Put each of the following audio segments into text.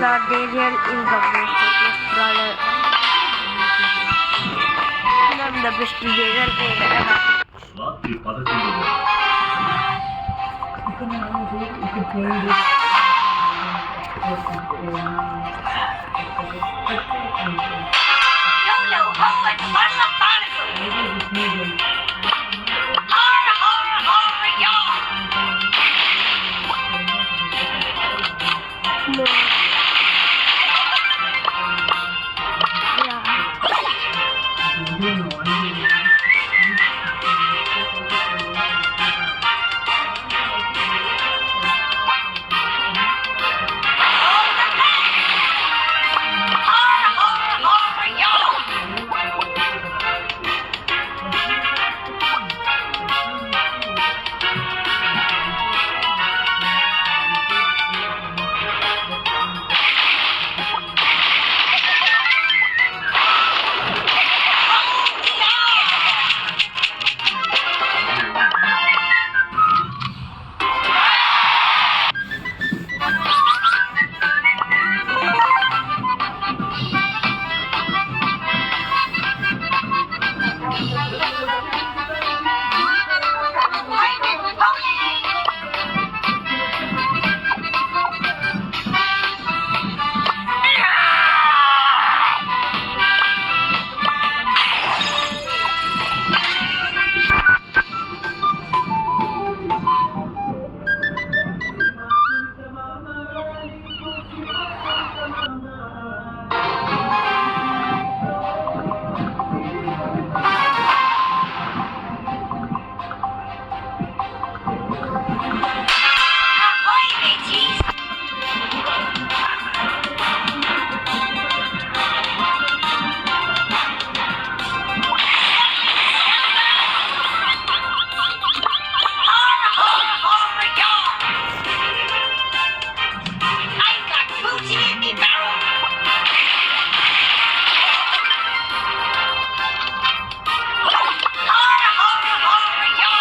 Daniel is the most famous brother. I'm the best player ever. రాత్రి 11 YOLO Hogan Walla Barnacle! Hara Hara Hara Ya! No. Hara Hara Hara Ya! Ahoy, mateys! Hara Hara Hara Ya! I've got booty in me barrel! Hara Hara Hara Ya!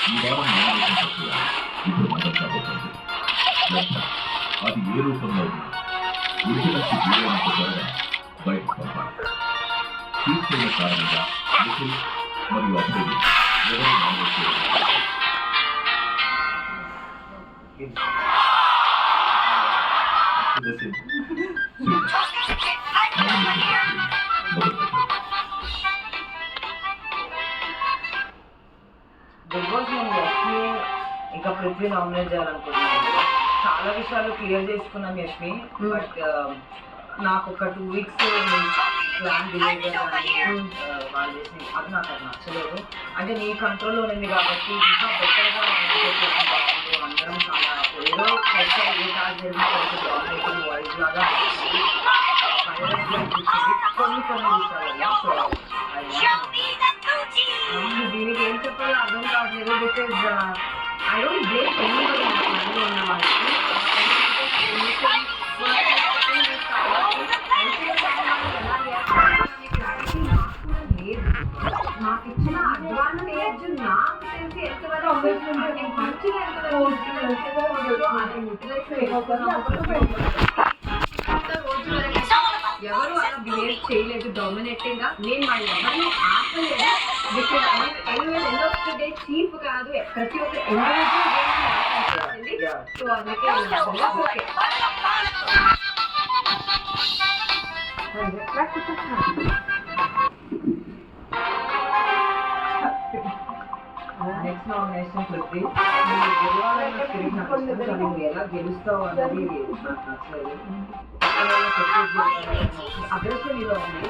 ఈ వారం nomination ప్రక్రియ ఇప్పుడు మొదలు కాబోతుంది. లెక్క అది ఏ రూపంలో ఉన్నా విడుదలకి వీలైనంత త్వరగా బయటకు పంపాలి. తీసుకున్న కారణంగా నిఖిల్ మరియు అభివృద్ధి ఎవరు నామినేట్ చేయాలి? బిగ్ బాస్ నేను యష్మి ఇంకా పృథ్వీ నామినేట్ చేయాలనుకుంటున్నాను. చాలా విషయాలు క్లియర్ చేసుకున్నాం యష్మి, బట్ నాకు ఒక 2 weeks ప్లాన్ బిహేవియర్ వాళ్ళు చేసి అది నాకు అది నచ్చలేదు. అంటే నీ కంట్రోల్లో ఉంది కాబట్టి ఇంకా బెటర్గా అందరం చాలా ఏదో కొంచెం ఏ టాస్క్ జరిగి కొంచెం డామినేటింగ్ వాయిస్ లాగా కొన్ని విషయాలలో. సో దీనికి ఏం చెప్పాలో అర్థం కావట్లేదు. Because I don't blame anybody నా ప్లాన్లో ఉన్న వాళ్ళకి. నాకు ఇచ్చిన అడ్వాంటేజ్ నాకు తెలిసి ఎంతవరకు మంచిగా ఎవరు అలా బిహేవ్ చేయలేదు డామినేటింగ్ గా. నేను మా ఎవరిని ఆపలేదు. Because end of the day chief కాదు, ప్రతి ఒక్క ఇండివిజువల్. సో అందుకే ఓకే. Next nomination Prithvi. గెలవాలన్న స్పిరిట్ నాకు ఇష్టం, కానీ నువ్వు ఎలా గెలుస్తావు అన్నది నాకు నచ్చలేదు. అగ్రెషన్ ఇలా ఉంది,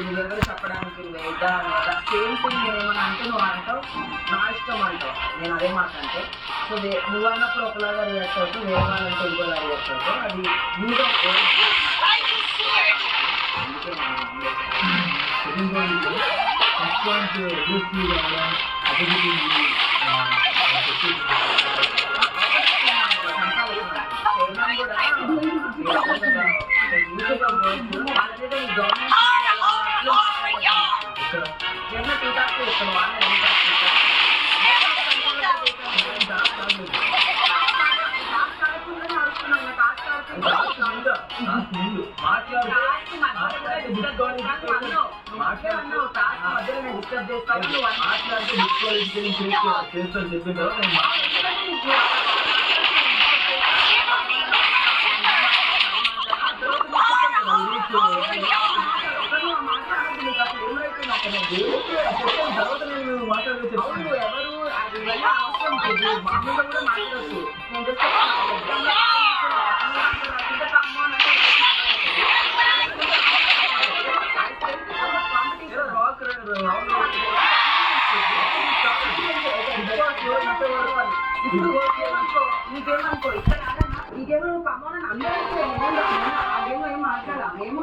నువ్వెవరు చెప్పడానికి నువ్వేదా లేదా సేమ్ థింగ్. నేనేమన్నా అంటే నువ్వు అంటావు, నా ఇష్టం అంటావు. నేను అదే మాట అంటే సో నువ్వు అన్నప్పుడు ఒకలాగా రియాక్ట్ అవుతావు, వేరే వాళ్ళంటే ఇంకోలా రియాక్ట్ అవుతావు. అది నీలో చెప్పిన తర్వాత నేను మాట్లాడే ఎవరు అది అవసరం మామూలుగా కూడా మాట్లాడచ్చు. నీకేమనుకో ఇక్కడ నీకేమో నువ్వు కమ్మని అందరూ అదేమో ఏం మాట్లాడా ఏమో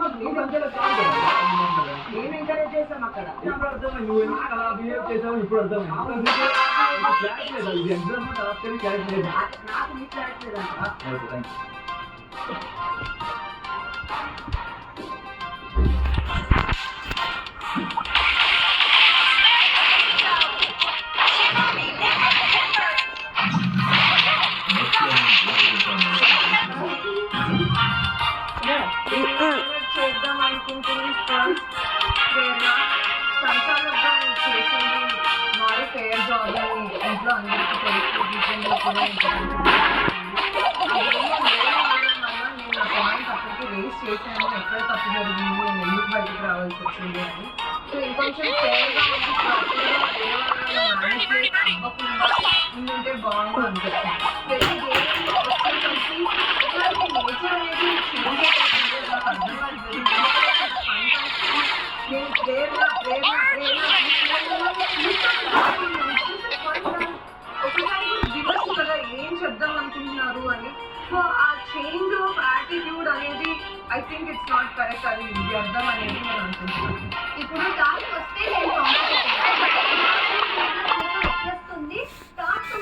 నేను ఎంకరేజ్ చేస్తాం అక్కడ. నువ్వు ఎందుకు అలా బిహేవ్ చేసావు ఇప్పుడు అర్థమైంది. నాకు నీ క్లారిటీ లేదంట. చేద్దాం అనుకుంటుంది సంచాలకుగా చేసింది మాది ఫేర్ జాబ్ అని ఇంట్లో అందరికీ తెలుసు. నేను నా పాయింట్ అప్పటికి రేస్ చేశాను, ఎక్కడ తప్పు జరిగింది, నేను ఎందుకు బయటకు రావాల్సి వచ్చింది అని. సో ఇంకొంచెం ఫేర్గా అవ్వకుండా ఉంటే బాగుంది అనిపిస్తుంది. నేచర్ అనేది చేంజ్ అయిపోతుంది, నాకు అర్థమవుతుంది. నేను ప్రేరణ ఒకసారి వినొచ్చు కదా ఏం చెప్దాం అనుకుంటున్నారు అని. సో ఆ చేంజ్ ఆఫ్ యాటిట్యూడ్ అనేది I think it's not correct. అది వ్యర్థం అనేది నేను అనుకుంటున్నాను. ఇప్పుడు టాస్క్ వస్తే నేను వచ్చేస్తుంది టాస్క్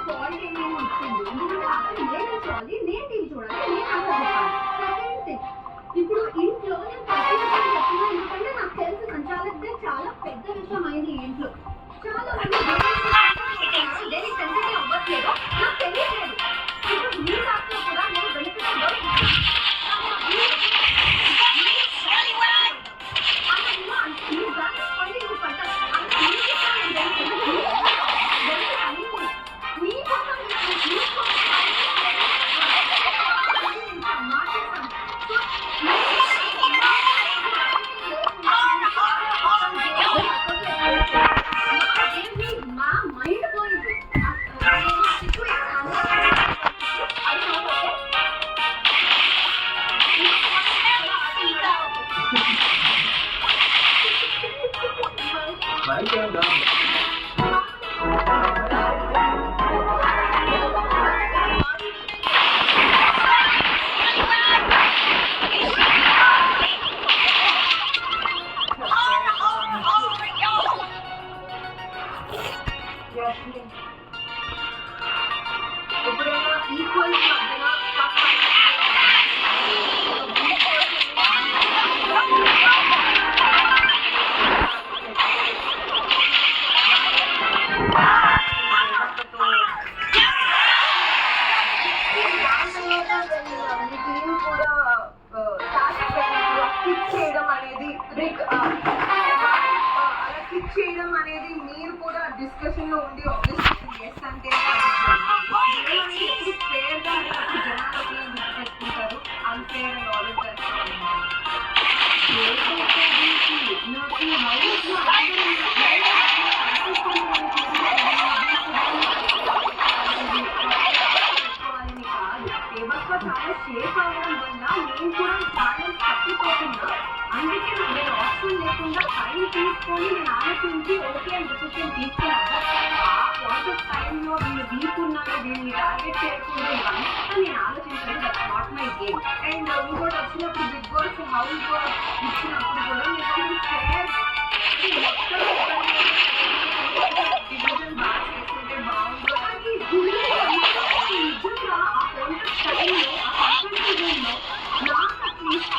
ఫాల్ట్ ఏమేమి వచ్చింది, ఎందుకంటే అతను నేను చూడాలి, నేను టీవీ చూడాలి, నేను అసలు చెప్పాలి. సెకండ్ థింగ్, ఇప్పుడు ఇంకేం రాదు. ఎప్పుడైనా ఈక్వల్ మధ్యన చేయడం అనేది మీరు కూడా డిస్కషన్ లో ఉండి ఆబ్వియస్లీ ఎస్ అంటే ఫేర్ గా జనాలకి పెట్టుకుంటారు unfair and all of that. చాలా షేప్ అవ్వడం వల్ల నేను కూడా బ్యాలెన్స్ తప్పిపోతున్నా. అందుకే నేను ఆప్షన్ లేకుండా టైం తీసుకొని నేను ఆలోచించి ఓకే అని డిసిషన్ తీసుకున్నాను. ఆ పాయింట్ ఆఫ్ టైంలో వీళ్ళు వీక్ ఉన్నారు, వీళ్ళని టార్గెట్ చేయకుండా ఇవంతా నేను ఆలోచించాను. That's not my game. And ఇంకోటి వచ్చినప్పుడు బిగ్ బాస్ హౌస్ ఇచ్చినప్పుడు కూడా నేను ఫేర్ డివిజన్ బాగా చేసుకుంటే బాగుంటుంది. నిజంగా ఆ పాయింట్ ఆఫ్ టైంలో ఆ కంఫర్టబుల్లో నాకు అట్లీస్ట్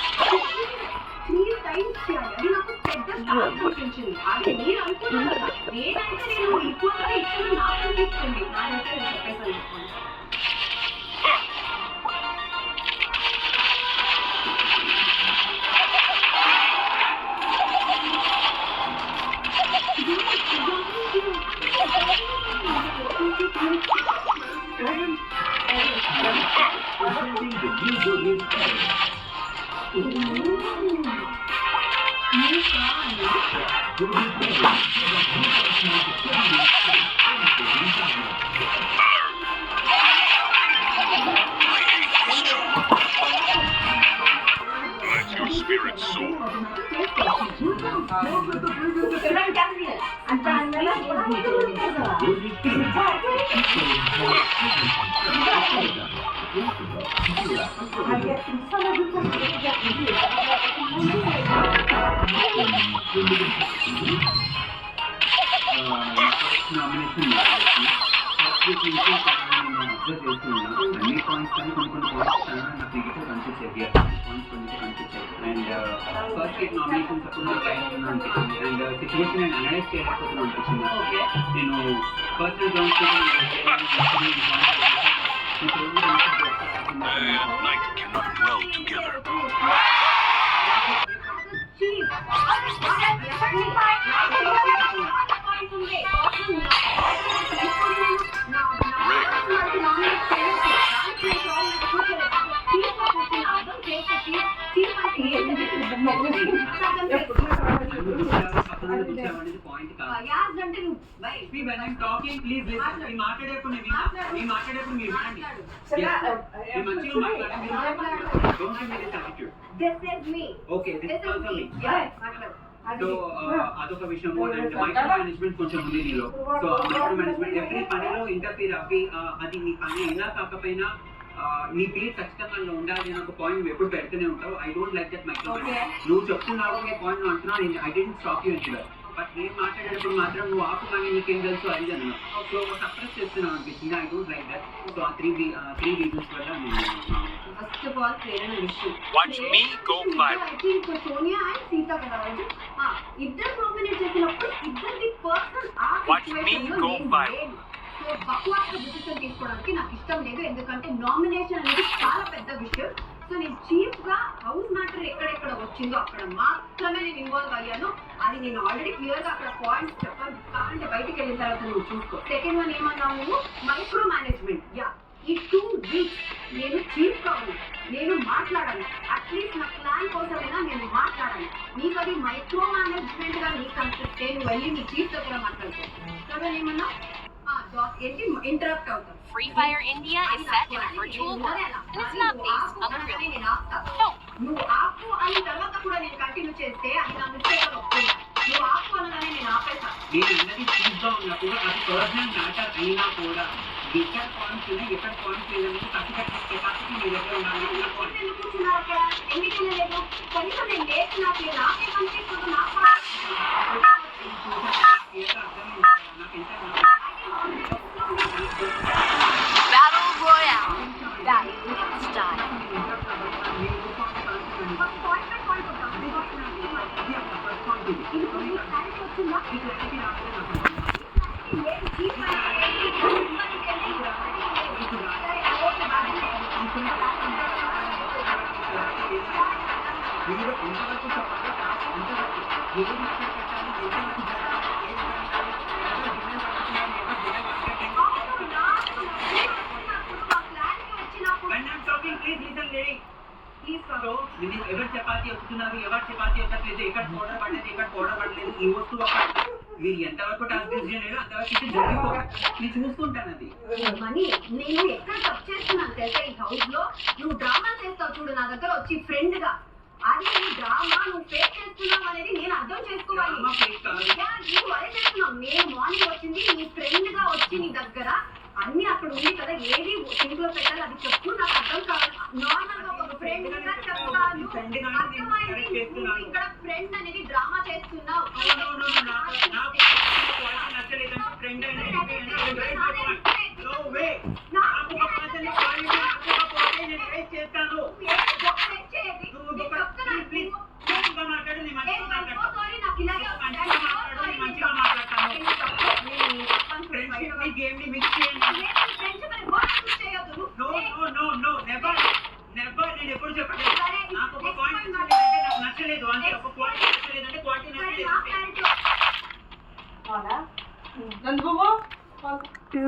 3 times చేయాలి. అది నాకు పెద్ద టాస్క్ అనిపించింది. అది మీరు అనుకున్నారు కదా, నేనైతే నేను ఈక్వల్గా ఇచ్చాను నాకు అనిపిస్తుంది. నాకైతే నేను చెప్పేసాను. నామినేషన్ అబ్జర్వ్ చేస్తున్నాను. అన్ని పాయింట్స్ కానీ కొన్ని పాయింట్స్ నాకు నెగిటివ్ కనిపించేది, పాయింట్స్ కొన్ని కనిపించాయి. అండ్ ఫస్ట్ వీక్ నామినేషన్స్ అప్పుడు నాకు లైన్ అనిపించింది. అండ్ సిచ్యువేషన్ నేను అనలైజ్ చేయలేకపోతున్నాను అనిపించింది. నేను పర్సనల్ గ్రౌండ్స్ పాయింట్ కాదు. ప్లీజ్ మాట్లాడేప్పుడు మాట్లాడేప్పుడు మీరు మంచిగా సో అదొక విషయం. అండ్ మైక్రో మేనేజ్మెంట్ కొంచెం ఉంది నీలో. సో మైక్రో మేనేజ్మెంట్ ఎవ్రీ పనిలో ఇంటర్ఫీర్ అవ్వి, అది నీ పని అయినా కాకపోయినా నీ పీరియడ్ ఖచ్చితంగా అందులో ఉండాలి అని ఒక పాయింట్ నువ్వు ఎప్పుడు పెడుతూనే ఉంటావు. I don't like that micro management. నువ్వు చెప్తున్నావు నీ పాయింట్ నువ్వు అంటున్నావు, ఐ డోంట్ స్టాప్ యూ అంటున్నా. బట్ నేను మాట్లాడేటప్పుడు మాత్రం నువ్వు ఆపు కానీ నీకేం తెలుసు అది అన్నా. సో సప్రెస్ చేస్తున్నావు అనిపించింది. I don't like that. So ఆ త్రీ రీజన్స్ వల్ల నేను ఫస్ట్ ఆఫ్ ఆల్ ప్రేరణ విషయం. Watch me go viral. I think Sonia and Sita కదా ఇద్దరు నామినేట్ చేసినప్పుడు ఇద్దరిది పర్సనల్ ఆ Watch me go viral. So బక్వాస్ డిసిషన్ తీసుకోవడానికి నాకు ఇష్టం లేదు. ఎందుకంటే నామినేషన్ అనేది చాలా పెద్ద విషయం. సో నేను చీఫ్ గా హౌస్ మ్యాటర్ ఎక్కడెక్కడ వచ్చిందో అక్కడ మాత్రమే నేను ఇన్వాల్వ్ అయ్యాను. అది నేను ఆల్రెడీ క్లియర్ గా అక్కడ పాయింట్స్ చెప్పాను. కావాలంటే బయటికి వెళ్ళిన తర్వాత నువ్వు చూసుకో. సెకండ్ వన్ ఏమన్నావు, మైక్రో మేనేజ్మెంట్. యా, ఈ 2 weeks నేను చీఫ్ గా ఉన్నాను, నేను మాట్లాడాలి. అట్లీస్ట్ నా ప్లాన్ కోసమైనా నేను మాట్లాడాలి. నీకు అది మైక్రో మేనేజ్మెంట్ గా నీకు అనిపిస్తే నువ్వు వెళ్ళి నీ చీఫ్ దగ్గర మాట్లాడుకో. కదా ఏమన్నా ఏంటి ఇంటరప్ట్ అవుతాం. Free Fire India is set in a virtual world, and it's not based on the real world. నువ్వు ఆపు అని తర్వాత కూడా నేను కంటిన్యూ చేస్తే అది నా మిస్టేక్ అవుతుంది. నువ్వు ఆపు అనగానే నేను ఆపేసా. మీరు అన్నది చీప్గా ఉన్నా కూడా అది పర్సనల్ మ్యాటర్ అయినా కూడా ఎక్కడ పాయింట్స్ ఉన్నాయి ఎక్కడ పాయింట్స్ లేదనేది కట్టుకట్టే కెపాసిటీ మీ దగ్గర ఉండాలి అన్న పాయింట్. ఎందుకు కూర్చున్నారు అక్కడ? ఎందుకు వెళ్ళలేదు? కనీసం నేను లేచి నాకు నాకే కనిపిస్తుంది నాకు Battle Royale. That style. ఎవరు చపాతీ వస్తున్నారు ఎవరు చపాతీ వస్తలేదు ఎక్కడ పౌడర్ పడలేదు ఎక్కడ పౌడర్ పడలేదు ఈ వస్తువు అక్కడ మీరు ఎంతవరకు టాస్క్ చేయలేదు అంతవరకు ఇది జరిగిపో నేను చూసుకుంటాను అది మనీ నేను ఎక్కడ తప్పు చేస్తున్నాను తెలుసా ఈ హౌస్ లో నువ్వు డ్రామా చేస్తావు చూడు నా దగ్గర వచ్చి ఫ్రెండ్ గా అది నీ డ్రామా నువ్వు ఫేక్ చేస్తున్నావు అనేది నేను అర్థం చేసుకోవాలి డ్రామా ఫేక్ కాదు. నువ్వు అదే చేస్తున్నావు నేను మార్నింగ్ వచ్చింది నీ ఫ్రెండ్ గా వచ్చి నీ దగ్గర అన్ని అక్కడ ఉంది కదా ఏది సింక్ లో పెట్టాలి అది చెప్పు నాకు అర్థం కావాలి నార్మల్ గా ఒక ఫ్రెండ్ గా చెప్తాను అర్థమైంది నువ్వు ఇక్కడ ఫ్రెండ్ అనేది డ్రామా చేస్తున్నావు ఫ్రెండ్ చేస్తాను మాట్లాడు నేను మంచిగా మాట్లాడతాను ఫ్రెండ్షిప్ గేమ్ ని మిక్స్ చేయండి నో నెవర్ నేను ఎప్పుడు చెప్పలేదు నాకు ఒక పాయింట్ నచ్చలేదంటే నాకు నచ్చలేదు అంటే ఒక పాయింట్ నచ్చలేదంటే క్వాలిటీ నచ్చలేదు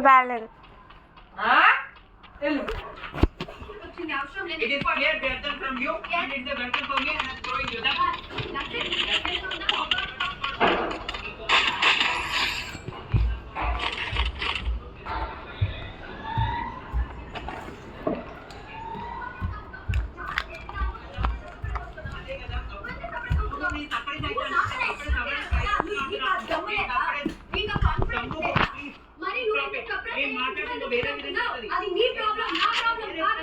బ్యాలెన్స్ వచ్చింది అవసరం It is clear better from you and it is a welcome for me and I'm throwing you that. మరి అది నీ ప్రాబ్లం నా ప్రాబ్లం కాదు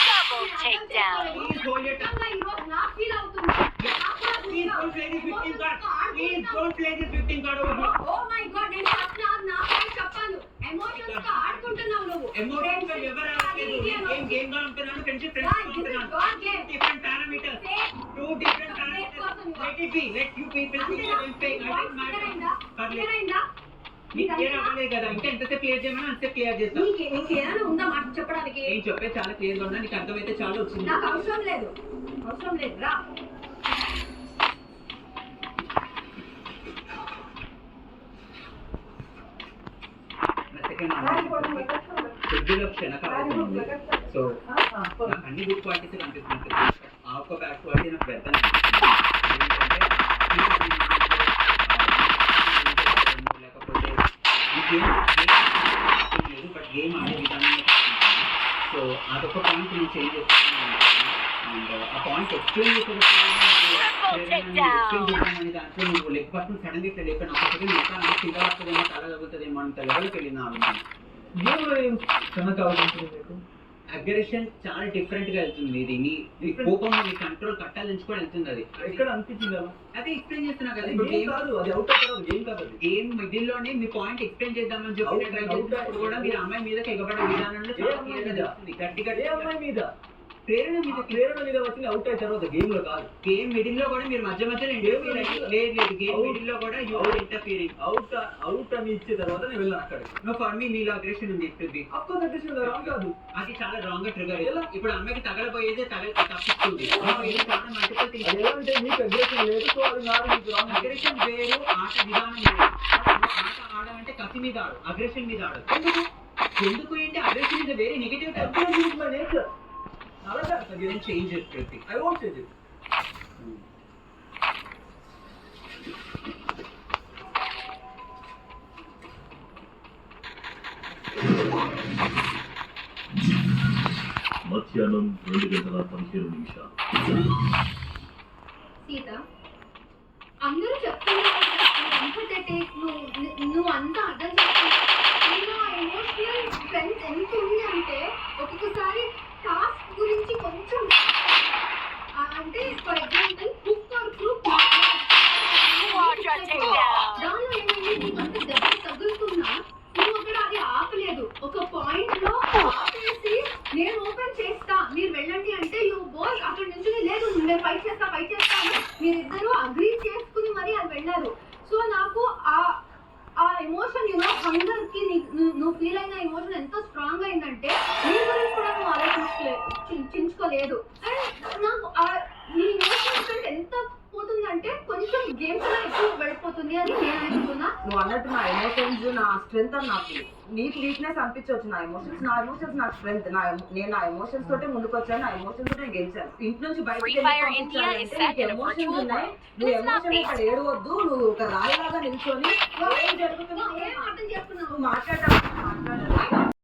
Double takedown. ఈరోజు నా ఫీల్ అవుతుంది Please don't play this 15 card over here. Oh my god నేను నా ఫ్రెండ్ చెప్పాను ఎమోషన్స్ తో ఆడుకుంటున్నావు నువ్వు Emotions తో ఎవరు ఆడలేదు. game గా ఉంటున్నాను ఫ్రెండ్షిప్ గా ఉంటున్నాను. Different parameters. Two different parameters. Let it be. Let you people see the impact. I don't matter. నీకు క్లియర్ అవ్వలేదు కదా ఇంకా ఎంతసేపు క్లియర్ చేయమని అంతసేపు క్లియర్ చేస్తాను నీకు ఏమైనా ఉందా మాట చెప్పడానికి నేను చెప్పే చాలా క్లియర్ గా ఉన్నా నీకు అర్థమైతే చాలా వచ్చింది నాకు అవసరం లేదు రా ఫ్రిడ్జ్లో క్షణకాలం ఉంది సో నాకు అన్ని గుడ్ క్వాలిటీస్ కనిపిస్తుంది ఆ ఒక్క బ్యాడ్ క్వాలిటీ నాకు పెద్ద లేకపోతే లేదు బట్ గేమ్ ఆడే విధానం సో అదొక పాయింట్ నేను చేంజ్ చేస్తున్నాను అండ్ ఆ పాయింట్ ఎక్స్ప్లెయిన్ చేసేటప్పుడు దాంట్లో నువ్వు లెగ్ పట్టుకుని సడన్గా ఇట్లా లేకపోయినా ఒక సెకండ్ ఇంకా కింద వస్తుందేమో తల తగ్గుతుందేమో అంత లెవెల్కి వెళ్ళిన ఆలోచన అగ్రెషన్ చాలా డిఫరెంట్ గా వెళ్తుంది ఇది నీ కోపం నీ కంట్రోల్ కట్టాలించుకొని వెళ్తుంది అది ఎక్కడ అనిపించింది అదే ఎక్స్ప్లెయిన్ చేస్తున్నా కదా గేమ్ కాదు అది అవుట్ అవుతారు గేమ్ కాదు అది గేమ్ మిడిల్ లోనే మీ పాయింట్ ఎక్స్ప్లెయిన్ చేద్దామని చెప్పి ట్రై చేసినప్పుడు కూడా మీరు అమ్మాయి మీద ఎగబడే విధానంలో చాలా క్లియర్ గా తెలుస్తుంది గట్టి గట్టి అమ్మాయి మీద ప్రేరణ మీద వచ్చింది అవుట్ అయిన తర్వాత గేమ్ లో కాదు గేమ్ మిడిల్ లో కూడా మీరు మధ్య మధ్యలో లేదు గేమ్ మిడిల్ లో కూడా యూ ఆర్ ఇంటర్ఫియరింగ్ అవుట్ అని ఇచ్చే తర్వాత నేను వెళ్ళాను అక్కడ నో ఫర్ మీ నీలో అగ్రెషన్ ఉంది ఇస్తుంది అఫ్కోర్స్ అగ్రెషన్ రాంగ్ కాదు అది చాలా రాంగ్ గా ట్రిగర్ ఇప్పుడు అమ్మాయికి తగలబోయేదే తప్పిస్తుంది చాలా మల్టిపుల్ థింగ్స్ ఎలా అంటే మీకు అగ్రెషన్ లేదు సో అది నాకు మీకు రాంగ్ అగ్రెషన్ వేరు ఆట విధానం వేరు ఆట ఆడాలంటే కసి మీద ఆడు అగ్రెషన్ మీద ఆడు ఎందుకు ఏంటి aggression is very negative my nature అలాగే you can change it Kriti. I won't change it. మధ్యాహ్నం 2:15 సీత అందరూ చెప్తున్నారు ఎంపథెటిక్ నువ్వు అంతా అర్థం చేసుకున్నా ఎమోషనల్ స్ట్రెంత్ ఎంత ఉంది అంటే ఒక్కొక్కసారి టాస్క్ గురించి కొంచెం అంటే for example book or group దానిలో ఏమైంది నీకు అంత దెబ్బ తగులుతున్నా నువ్వు అక్కడ అది ఆపలేదు ఒక పాయింట్ లో ఆపేసి నేను ఓపెన్ చేస్తా మీరు వెళ్ళండి అంటే యూ బోస్ అక్కడ నుంచి లేదు నేను ఫైట్ చేస్తా అని మీరిద్దరూ అగ్రీ చేసుకుని మరి అది వెళ్ళారు సో నాకు ఆ ఎమోషన్ హంగర్ కి నువ్వు ఫీల్ అయిన ఎమోషన్ ఎంత స్ట్రాంగ్ అయిందంటే నీ గురించి కూడా నువ్వు ఆలోచించుకోలేదు అండ్ నాకు నీ ఎమోషన్ ఎంత పోతుందంటే కొంచెం గేమ్స్ లో ఎక్కువ వెళ్ళిపోతుంది అని నేను అనుకున్నా. నువ్వు అన్నట్టు నా ఎమోషన్స్ నా స్ట్రెంత్ అని నాకు నీకు వీక్నెస్ అనిపించవచ్చు. నా ఎమోషన్స్ నా స్ట్రెంత్. నేను నా ఎమోషన్స్ తోటే ముందుకు వచ్చాను, నా ఎమోషన్స్ తోటే గెలిచాను. ఇంటి నుంచి బయటకు ఎమోషన్స్ ఉన్నాయి, నువ్వు ఎమోషన్ ఇక్కడ ఏడవద్దు, నువ్వు ఒక రాయిలాగా నిల్చొని ఏం జరుగుతుందో ఏం అర్థం చేసుకున్నావు నువ్వు మాట్లాడాలి